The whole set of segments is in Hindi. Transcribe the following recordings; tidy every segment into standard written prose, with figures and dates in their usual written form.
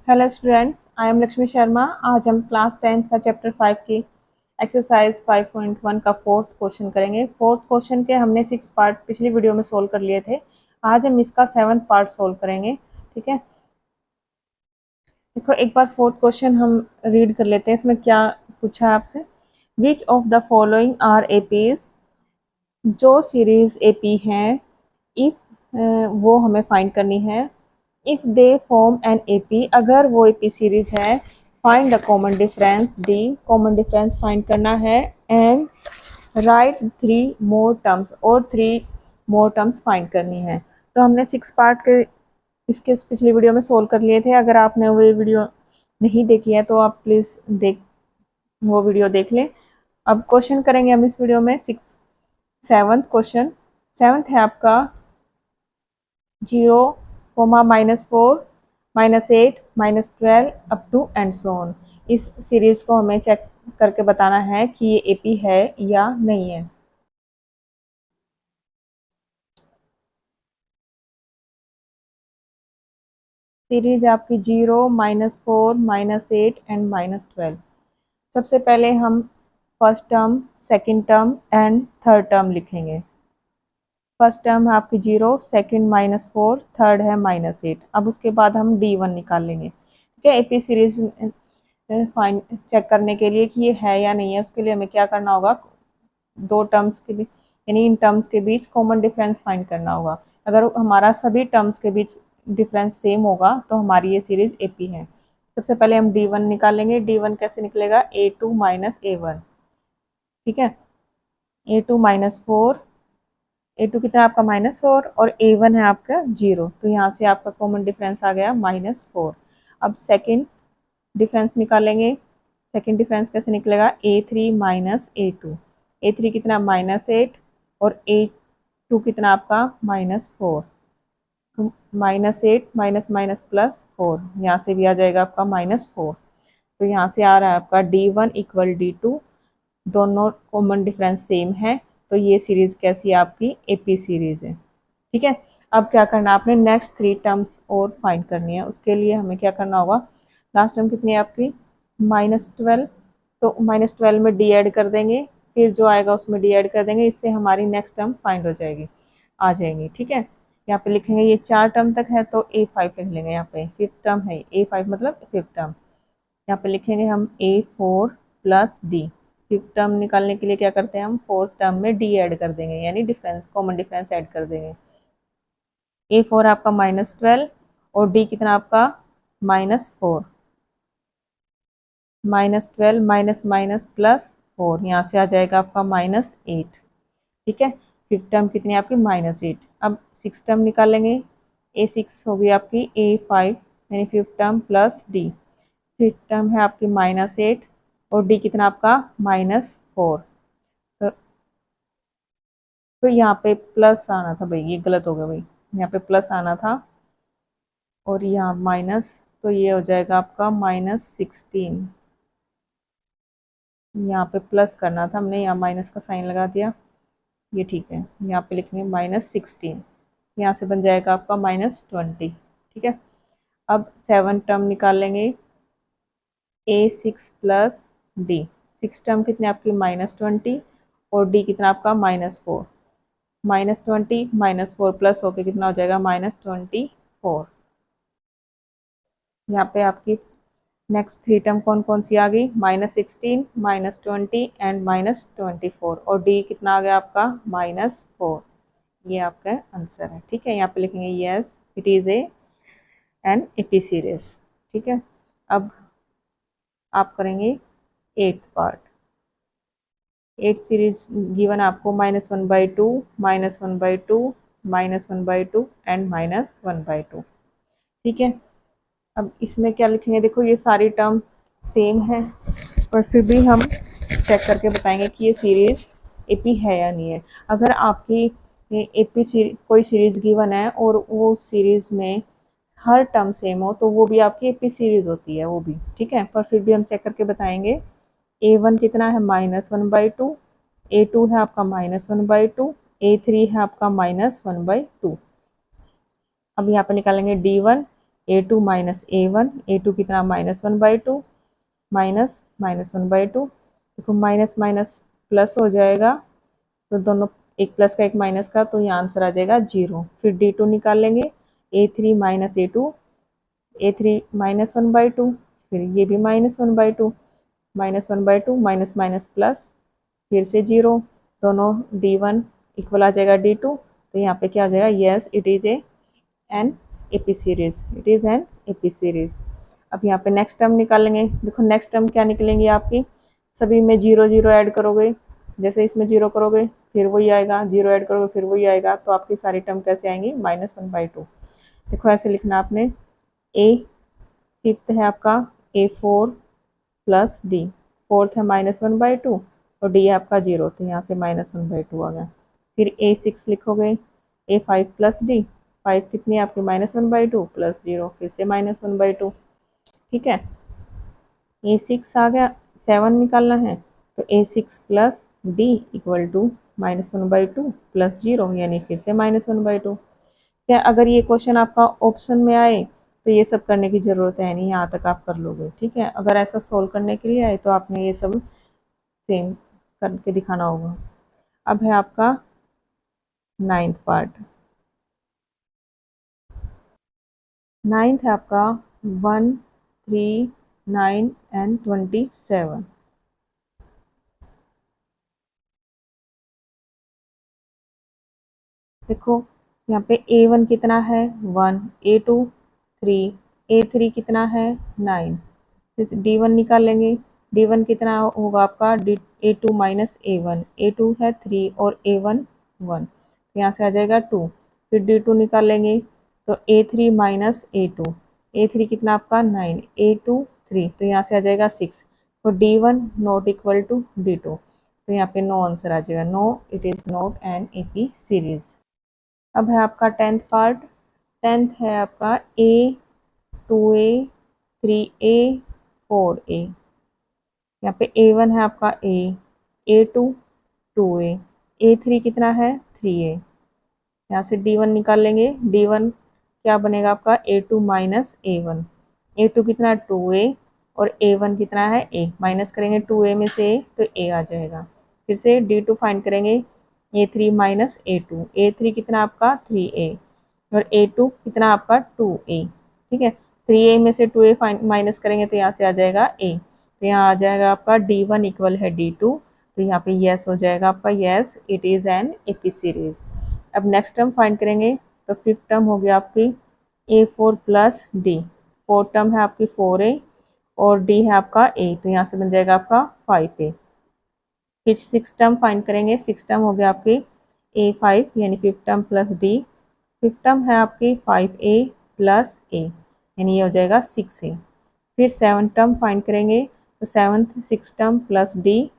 Hello students, I am Lakshmi Sharma. आज हम क्लास 10th का चैप्टर 5 की एक्सरसाइज 5.1 का फोर्थ क्वेश्चन करेंगे। फोर्थ क्वेश्चन के हमने 6 पार्ट पिछली वीडियो में सोल्व कर लिए थे। आज हम इसका 7th पार्ट सोल्व करेंगे। ठीक है, देखो एक बार फोर्थ क्वेश्चन हम रीड कर लेते हैं। इसमें क्या पूछा है आपसे, which of the following are APs, जो सीरीज एपी हैं, इफ वो हमें फाइंड करनी है। If they form an AP, अगर वो एपी सीरीज है, find the common difference, d common difference find करना है, एंड राइट 3 मोर टर्म्स, और 3 मोर टर्म्स फाइंड करनी है। तो हमने 6 पार्ट के इसके पिछली वीडियो में सोल्व कर लिए थे। अगर आपने वो वीडियो नहीं देखी है तो आप प्लीज़ वो वीडियो देख लें। अब क्वेश्चन करेंगे हम इस वीडियो में 7th क्वेश्चन। 7th है आपका 0, -4, -8, -12 up to and so on. इस सीरीज को हमें चेक करके बताना है कि ये एपी है या नहीं है। सीरीज आपकी 0, -4, -8 एंड -12। सबसे पहले हम first term, second term and third term लिखेंगे। फर्स्ट टर्म है आपकी 0, सेकंड -4, थर्ड है -8। अब उसके बाद हम D1 निकाल लेंगे। ठीक है, एपी सीरीज फाइन चेक करने के लिए कि ये है या नहीं है, उसके लिए हमें क्या करना होगा, दो टर्म्स के बीच यानी इन टर्म्स के बीच कॉमन डिफरेंस फाइंड करना होगा। अगर हमारा सभी टर्म्स के बीच डिफरेंस सेम होगा तो हमारी ये सीरीज एपी है। सबसे पहले हम D1 निकालेंगे। D1 कैसे निकलेगा, A2 - A1। ठीक है, A2 -4, A2 कितना आपका -4 और A1 है आपका 0, तो यहाँ से आपका कॉमन डिफरेंस आ गया -4। अब सेकेंड डिफरेंस निकालेंगे। सेकेंड डिफरेंस कैसे निकलेगा, A3 - A2। A3 कितना -8 और A2 कितना आपका -4। तो -8 माइनस माइनस प्लस 4, यहाँ से भी आ जाएगा आपका -4। तो यहाँ से आ रहा है आपका D1 = D2, दोनों कॉमन डिफरेंस सेम है, तो ये सीरीज कैसी है, आपकी एपी सीरीज है। ठीक है, अब क्या करना है, आपने नेक्स्ट 3 टर्म्स और फाइंड करनी है। उसके लिए हमें क्या करना होगा, लास्ट टर्म कितनी है आपकी -12, तो -12 में डी ऐड कर देंगे, फिर जो आएगा उसमें डी ऐड कर देंगे, इससे हमारी नेक्स्ट टर्म फाइंड हो जाएगी, आ जाएंगी। ठीक है, यहाँ पे लिखेंगे ये 4 टर्म तक है तो A5 लिख लेंगे। यहाँ पे 5th टर्म है, A5 मतलब 5th टर्म। यहाँ पे लिखेंगे हम A4 + D। 5th टर्म निकालने के लिए क्या करते हैं हम, 4th टर्म में D ऐड कर देंगे, यानी डिफरेंस, कॉमन डिफरेंस ऐड कर देंगे। A4 आपका -12 और D कितना आपका -4। -12 माइनस माइनस +4, यहाँ से आ जाएगा आपका -8। ठीक है, 5th टर्म कितनी है आपकी -8। अब 6th टर्म निकालेंगे। A6 होगी आपकी A5 यानी 5th term + D। 5th term है आपकी -8 और D कितना आपका -4। तो यहाँ पे प्लस आना था भाई, ये गलत हो गया भाई, यहाँ पे प्लस आना था और यहाँ माइनस, तो ये हो जाएगा आपका -16। यहाँ पे प्लस करना था, हमने यहाँ माइनस का साइन लगा दिया, ये ठीक है। यहाँ पे लिखेंगे -16, यहाँ से बन जाएगा आपका -20। ठीक है, अब 7 टर्म निकाल लेंगे। A6 + D। 6 टर्म कितने आपकी -20 और D कितना आपका -4। -20 -4 प्लस होके कितना हो जाएगा, -24। यहाँ पे आपकी नेक्स्ट 3 टर्म कौन कौन सी आ गई, -16, -20 एंड -24, और D कितना आ गया आपका -4। ये आपका आंसर है। ठीक है, यहाँ पे लिखेंगे yes it is an AP series. ठीक है, अब आप करेंगे 8th part. 8th series given आपको -1/2, -1/2, -1/2 एंड -1/2। ठीक है, अब इसमें क्या लिखेंगे, देखो ये सारी टर्म सेम है, पर फिर भी हम चेक करके बताएंगे कि ये सीरीज एपी है या नहीं है। अगर आपकी एपी कोई सीरीज गिवन है और वो सीरीज में हर टर्म सेम हो तो वो भी आपकी एपी सीरीज होती है, वो भी। ठीक है, पर फिर भी हम चेक करके बताएंगे। A1 कितना है, -1/2, A2 है आपका -1/2, A3 है आपका -1/2। अब यहाँ पे निकालेंगे D1, A2 minus A1, A2 कितना -1/2 माइनस -1/2, देखो माइनस माइनस प्लस हो जाएगा, तो दोनों एक प्लस का एक माइनस का, तो यहाँ आंसर आ जाएगा 0। फिर D2 निकाल लेंगे, A3 माइनस A2, A3 -1/2, फिर ये भी -1/2, -1/2 माइनस माइनस प्लस, फिर से 0, दोनों D1 इक्वल आ जाएगा D2, तो यहाँ पे क्या आ जाएगा, yes it is an AP series, it is an AP series. अब यहाँ पे नेक्स्ट टर्म निकालेंगे, देखो नेक्स्ट टर्म क्या निकलेंगी आपकी, सभी में 0 0 ऐड करोगे, जैसे इसमें 0 करोगे फिर वही आएगा, 0 ऐड करोगे फिर वही आएगा, तो आपकी सारी टर्म कैसे आएंगी, -1/2। देखो ऐसे लिखना आपने, ए फिफ्थ है आपका A4 प्लस डी, फोर्थ है -1/2 और डी है आपका 0, तो यहाँ से -1/2 आ गया। फिर A6 लिखोगे, A5 प्लस डी, 5 कितनी है आपकी -1/2 प्लस 0, फिर से -1/2, ठीक है। A6 आ गया, 7 निकालना है, तो A6 plus d equal to -1/2 plus 0, यानी फिर से -1/2। क्या अगर ये क्वेश्चन आपका ऑप्शन में आए तो ये सब करने की ज़रूरत है नहीं, यहाँ तक आप कर लोगे, ठीक है। अगर ऐसा सोल्व करने के लिए आए तो आपने ये सब सेम करके दिखाना होगा। अब है आपका 9th पार्ट। 9th है आपका 1, 3, 9 एंड 27। देखो यहाँ पे A1 कितना है 1, A2 3, A3 कितना है 9, फिर D1 निकालेंगे, D1 कितना होगा आपका A2 माइनस A1, A2 है 3 और A1 1, यहाँ से आ जाएगा 2। फिर D2 निकालेंगे, तो A3 माइनस A2, A3 कितना आपका 9, A2 3, तो यहाँ से आ जाएगा 6। तो D1 not equal to D2, तो यहाँ पे नो आंसर आ जाएगा, no it is not an AP series. अब है आपका 10th पार्ट। 10th है आपका A, 2A, 3A, 4A। यहाँ पे A1 है आपका A, A2 2A, A3 कितना है 3A। यहाँ से D1 निकाल लेंगे, D1 क्या बनेगा आपका A2 माइनस A1, A2 कितना 2A और A1 कितना है A, माइनस करेंगे 2A में से A तो A आ जाएगा। फिर से D2 फाइंड करेंगे, A3 माइनस A2, A3 कितना आपका 3A और A2 कितना आपका 2A, ठीक है। 3A में से 2A माइनस करेंगे तो यहाँ से आ जाएगा A, तो यहाँ आ जाएगा आपका D1 इक्वल है D2, तो यहाँ पे यस हो जाएगा आपका, yes it is an AP series. अब नेक्स्ट टर्म फाइंड करेंगे, तो फिफ्थ टर्म हो गया आपकी A4 plus D, fourth term है आपकी 4A और डी है आपका A, तो यहाँ से बन जाएगा आपका 5A। फिर सिक्स टर्म फाइंड करेंगे, सिक्स टर्म हो गया आपकी A5 यानी fifth term plus D, fifth term है आपकी 5A प्लस A यानी ये हो जाएगा 6A। फिर सेवन टर्म फाइंड करेंगे, तो seventh six term plus D,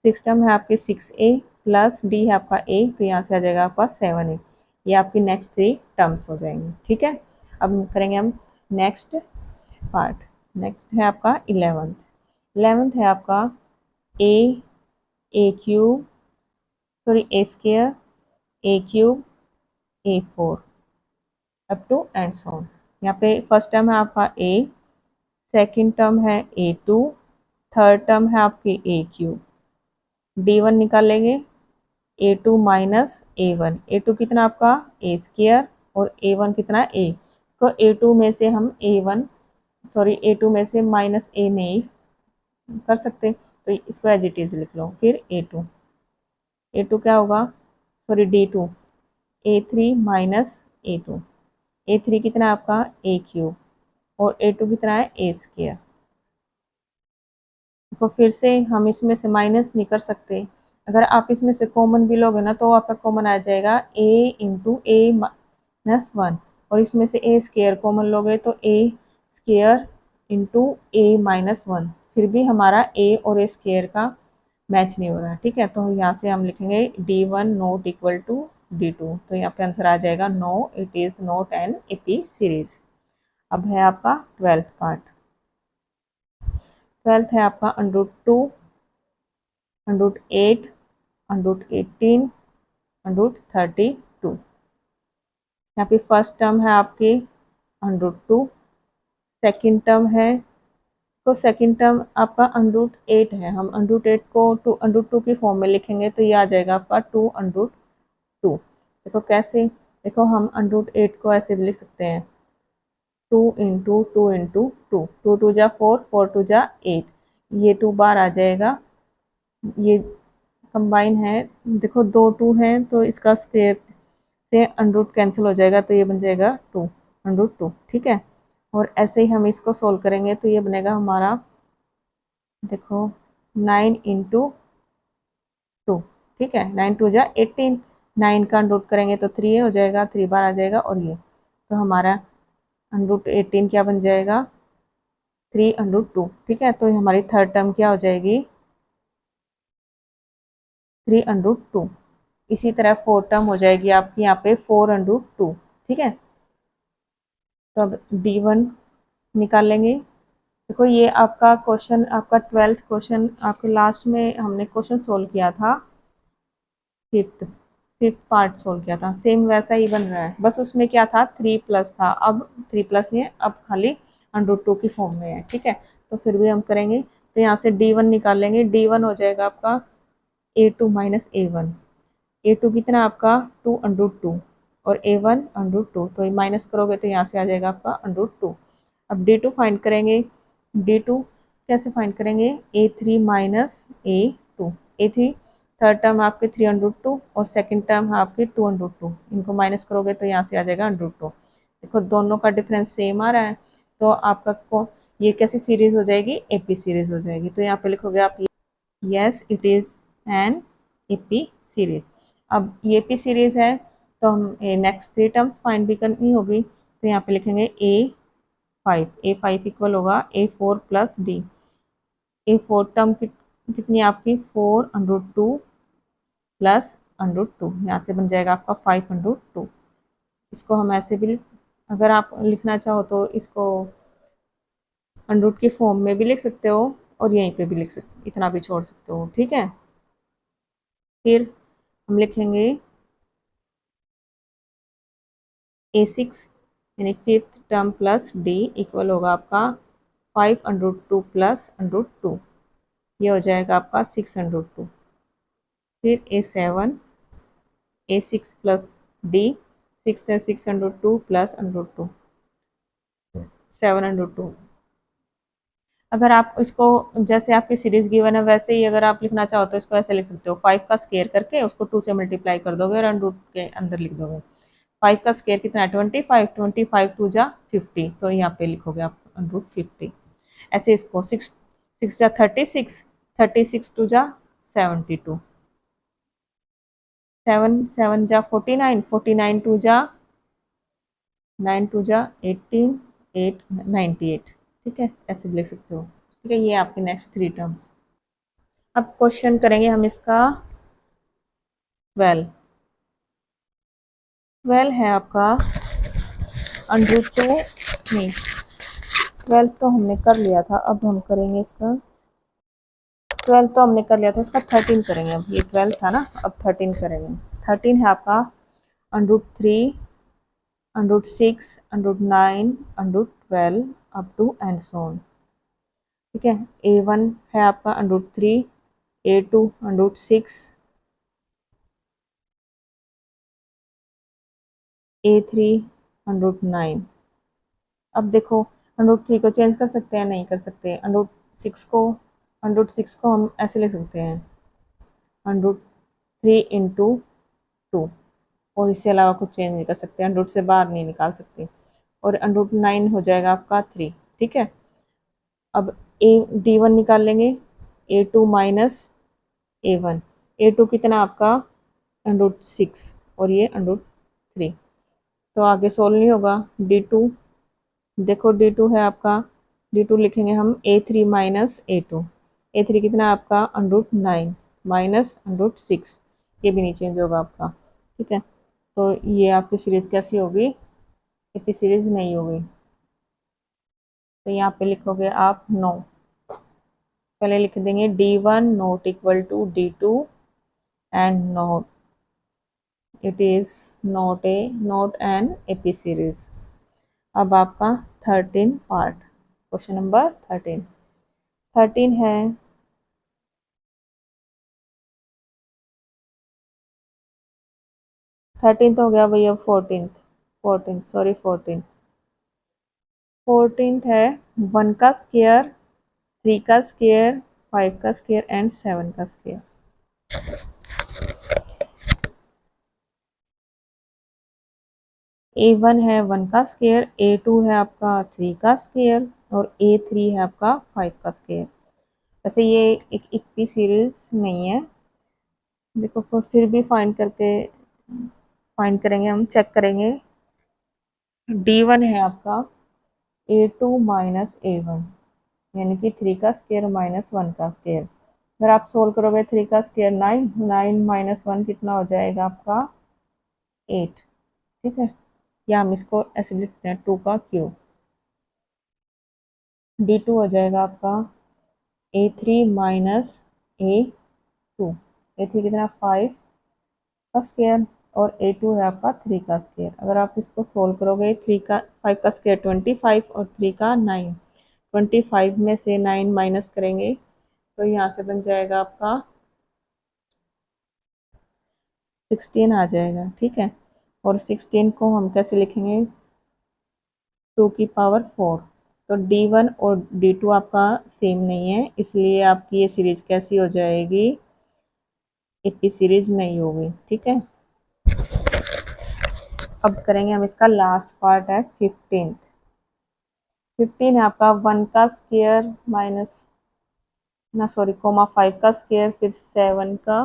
six term है आपके 6A प्लस डी है आपका A, तो यहाँ से आ जाएगा आपका 7A। ये आपकी नेक्स्ट 3 टर्म्स हो जाएंगे, ठीक है। अब करेंगे हम नेक्स्ट पार्ट। नेक्स्ट है आपका 11th। 11th है आपका A cube, sorry A square, A cube, A4 up to and so on. यहाँ पे फर्स्ट टर्म है आपका A, सेकंड टर्म है A2, थर्ड टर्म है आपकी A क्यूब। D1 निकालेंगे, A2 माइनस A1, A2 कितना आपका A स्क्वायर और A1 कितना A, तो A2 में से हम A1 सॉरी A2 में से माइनस A नहीं कर सकते, तो इसको एज इट इज लिख लो। फिर A2 क्या होगा, sorry D2, A3 minus A2, A3 कितना है आपका A क्यूब और A2 कितना है A स्क्वायर। तो फिर से हम इसमें से माइनस नहीं कर सकते, अगर आप इसमें से कॉमन भी लोगे ना तो आपका कॉमन आ जाएगा A इंटू A माइनस 1, और इसमें से A स्क्वायर कॉमन लोगे तो A square into A minus 1, फिर भी हमारा A और A स्क्वायर का मैच नहीं हो रहा है, ठीक है। तो यहाँ से हम लिखेंगे D1 not equal to D2, तो यहाँ पे आंसर आ जाएगा no it is not an AP series. अब है आपका 12th पार्ट। 12th है आपका √2, √8, √18, √32। यहाँ पे फर्स्ट टर्म है आपकी √2, सेकंड टर्म है, तो सेकंड टर्म आपका अंडरूट 8 है, हम अंडरूट 8 को टू अंडरूट 2 की फॉर्म में लिखेंगे तो ये आ जाएगा आपका 2 अंडरूट 2। देखो कैसे, देखो हम अंडरूट 8 को ऐसे भी लिख सकते हैं 2 इंटू 2 इंटू 2, 2 टू जा 4, 4 टू जा 8, ये 2 बार आ जाएगा, ये कंबाइन है। देखो दो 2 हैं तो इसका स्क्वायर से अंडरूट कैंसिल हो जाएगा तो ये बन जाएगा 2 अंडरूट 2, ठीक है। और ऐसे ही हम इसको सोल्व करेंगे तो ये बनेगा हमारा, देखो 9 इंटू 2, ठीक है, 9 टू जा 18, 9 का अंडरूट करेंगे तो 3 हो जाएगा, 3 बार आ जाएगा, और ये तो हमारा अंडरूट 18 क्या बन जाएगा, 3 अंडरूट 2, ठीक है। तो हमारी थर्ड टर्म क्या हो जाएगी, 3 अंडरूट 2। इसी तरह फोर्थ टर्म हो जाएगी आपकी यहाँ पे 4 अंडरूट 2, ठीक है। तो अब D1 निकाल लेंगे। देखो ये आपका क्वेश्चन, आपका 12th क्वेश्चन, आपके लास्ट में हमने क्वेश्चन सोल्व किया था, फिफ्थ पार्ट सोल्व किया था, सेम वैसा ही बन रहा है, बस उसमें क्या था 3 प्लस था, अब 3 प्लस नहीं है, अब खाली अंडरूट 2 की फॉर्म में है, ठीक है। तो फिर भी हम करेंगे, तो यहाँ से D1 निकाल लेंगे, D1 हो जाएगा आपका A2 माइनस A1, A2 कितना आपका 2 अंडरूट 2 और A1 अंडरूट 2, तो ये माइनस करोगे तो यहाँ से आ जाएगा आपका अंडरूट 2। अब D2 फाइंड करेंगे, D2 कैसे फाइंड करेंगे, A3 minus A2, A3 third term आपके 3 अंडरूट 2 और सेकंड टर्म है आपके 2 अंडरूट 2, इनको माइनस करोगे तो यहाँ से आ जाएगा अंडरूट 2। देखो दोनों का डिफरेंस सेम आ रहा है, तो आपका को ये कैसी सीरीज हो जाएगी, एपी सीरीज हो जाएगी। तो यहाँ पे लिखोगे आप yes it is an AP series. अब ये एपी सीरीज है तो हम नेक्स्ट 3 टर्म्स फाइंड भी करनी होगी, तो यहाँ पे लिखेंगे A5 इक्वल होगा A4 plus D. A4 term कितनी आपकी 4 अंडरूट 2 प्लस अंडरूट 2, यहाँ से बन जाएगा आपका 5 अंडरूट 2। इसको हम ऐसे भी अगर आप लिखना चाहो तो इसको अंडरूट की फॉर्म में भी लिख सकते हो और यहीं पे भी लिख सकते, इतना भी छोड़ सकते हो, ठीक है। फिर हम लिखेंगे A6 यानी fifth term plus d equal होगा आपका 5 अंडरूट 2 प्लस अंडरूट 2, ये हो जाएगा आपका 6 अंडरूट 2। फिर A7 A6 प्लस डी, 6 है 6 अंडरूट 2 प्लस अंडरूट 2, 7 अंडरूट 2। अगर आप इसको जैसे आपकी सीरीज गिवन है वैसे ही अगर आप लिखना चाहो तो इसको ऐसे लिख सकते हो, 5 का स्केयर करके उसको 2 से मल्टीप्लाई कर दोगे और अंडर रूट के अंदर लिख दोगे। 5 का स्केयर कितना है 25, 25 टू जा 50, तो यहाँ पे लिखोगे आप अंडर रूट 50। ऐसे इसको 6 जा 36, 36 टू जा 72, 7 जा 49, 49 टू जा 9 टू जा 18, 8 98, ठीक है, ऐसे भी लिख सकते हो, ठीक है। ये आपके नेक्स्ट 3 टर्म्स। अब क्वेश्चन करेंगे हम इसका 12। 12 है आपका अंडरूट 2 नहीं, 12 तो हमने कर लिया था, अब हम करेंगे इसका 12 तो हमने कर लिया था, इसका 13 करेंगे। अब ये 12 था ना, अब 13 करेंगे। 13 है आपका under root 3 under root 6 under root 9 under root 12 up to and so on, ठीक है। A1 है आपका under root 3, A2 under root 6, A3 under root 9। अब देखो अंडरूट 3 को चेंज कर सकते हैं, नहीं कर सकते। अंडरूट 6 को हम ऐसे लिख सकते हैं अंडरूट 3 इंटू 2, और इससे अलावा कुछ चेंज नहीं कर सकते, अंडरूट से बाहर नहीं निकाल सकते। और अंडरूट 9 हो जाएगा आपका 3, ठीक है। अब D1 निकाल लेंगे, A2 माइनस A1, A2 कितना आपका अंडरूट 6 और ये अंडरूट 3, तो आगे सोल्व नहीं होगा। D2 देखो D2 है आपका, D2 लिखेंगे हम A3 माइनस A2, A3 कितना आपका अंडरूट 9 माइनस अंडरूट 6, ये भी नहीं चेंज होगा आपका, ठीक है। तो ये आपकी सीरीज कैसी होगी, इतनी सीरीज नहीं होगी। तो यहाँ पे लिखोगे आप नो, पहले लिख देंगे D1 not equal to D2 and not it is not an AP series. अब आपका 13 पार्ट, क्वेश्चन नंबर 13 है 13 तो हो गया भैया 14 है 1 का स्क्वायर, 3 का स्क्वायर, 5 का स्क्वायर एंड 7 का स्क्वायर। A1 है 1 का स्क्वायर, A2 है आपका 3 का स्क्वायर और A3 है आपका 5 का स्क्वायर। वैसे ये एक इक्वी सीरीज नहीं है, देखो फिर भी फाइंड करेंगे, हम चेक करेंगे। D1 है आपका A2 माइनस A1 यानी कि 3 का स्क्वायर माइनस 1 का स्क्वायर। अगर आप सोल्व करोगे 3 का स्क्वायर 9 माइनस 1 कितना हो जाएगा आपका 8। ठीक है, या हम इसको ऐसे लिखते हैं 2 का क्यूब। D2 हो जाएगा आपका A3 माइनस A2, A3 कितना 5 का स्क्वायर और A2 है आपका 3 का स्क्वायर। अगर आप इसको सोल्व करोगे 5 का स्क्वायर 25 और 3 का 9, 25 में से 9 माइनस करेंगे तो यहाँ से बन जाएगा आपका 16 आ जाएगा। ठीक है, और 16 को हम कैसे लिखेंगे 2 की पावर 4। तो D1 और D2 आपका सेम नहीं है, इसलिए आपकी ये सीरीज कैसी हो जाएगी, इक्वी सीरीज नहीं होगी। ठीक है, अब करेंगे हम इसका लास्ट पार्ट है 15 है आपका 1 का स्क्वायर माइनस कोमा 5 का स्क्वायर, फिर 7 का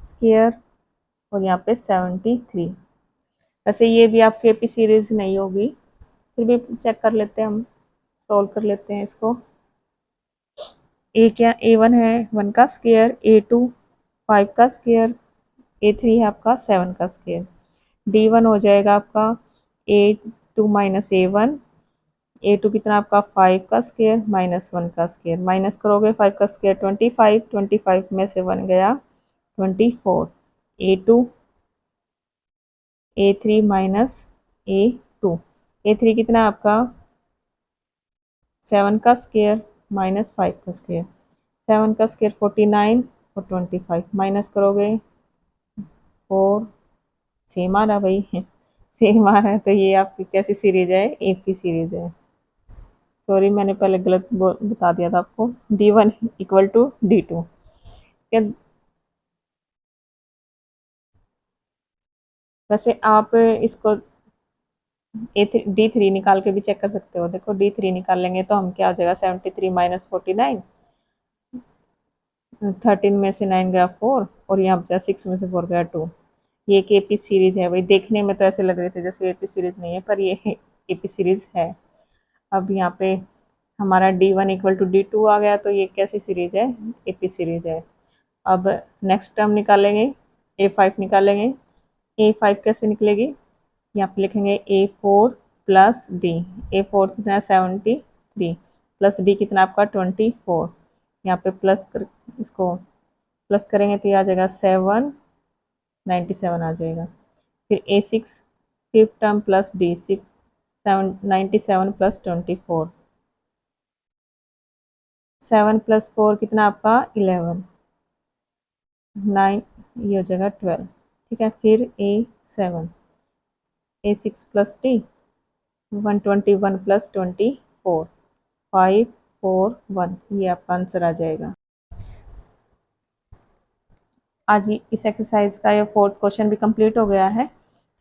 स्क्वायर और यहाँ पे 73। वैसे ये भी आपकी एपी सीरीज नहीं होगी, फिर भी चेक कर लेते हैं, हम सॉल्व कर लेते हैं इसको। A1 है 1 का स्क्वायर, A2 5 का स्क्वायर, A3 है आपका 7 का स्क्वायर। D1 हो जाएगा आपका A2 माइनस A1, A2 कितना आपका 5 का स्क्वायर माइनस 1 का स्क्वायर। माइनस करोगे 5 का स्क्वायर 25 में से 1 गया 24। A2 A3 माइनस A3 कितना आपका 7 का स्क्वायर माइनस 5 का स्क्वायर। 7 का स्क्वायर 49 और 25 माइनस करोगे 4, सेम आ रहा भाई सेम आ रहा है। तो ये आपकी कैसी सीरीज है, एक की सीरीज है। सॉरी मैंने पहले गलत बता दिया था आपको। D1 equal to D2। वैसे आप इसको D3 निकाल के भी चेक कर सकते हो। देखो D3 निकाल लेंगे तो हम क्या आ जाएगा 73 माइनस 49, 13 में से 9 गया 4 और यहाँ बचा 6 में से 4 गया 2। ये एक एपी सीरीज है भाई। देखने में तो ऐसे लग रहे थे जैसे एपी सीरीज नहीं है, पर ये एपी सीरीज है। अब यहाँ पे हमारा D1 इक्वल टू D2 आ गया, तो ये कैसी सीरीज है, एपी सीरीज है। अब नेक्स्ट टर्म निकालेंगे, A5 निकालेंगे। A5 कैसे निकलेगी, यहाँ पे लिखेंगे A4 प्लस D। A4 कितना है 73 प्लस D कितना आपका 24। यहाँ पे इसको प्लस करेंगे तो ये आ जाएगा 97 आ जाएगा। फिर A6 fifth term plus D6 97 plus 24, 7 plus 4 कितना आपका 11, 9 ये हो जाएगा 12। ठीक है, फिर A6 प्लस D 121 प्लस 24, 541, ये आपका आंसर आ जाएगा। आज इस एक्सरसाइज का ये 4th क्वेश्चन भी कंप्लीट हो गया है।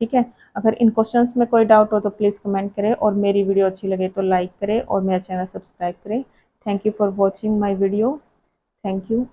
ठीक है, अगर इन क्वेश्चंस में कोई डाउट हो तो प्लीज़ कमेंट करें और मेरी वीडियो अच्छी लगे तो लाइक करें और मेरा चैनल सब्सक्राइब करें। Thank you for watching my video. Thank you.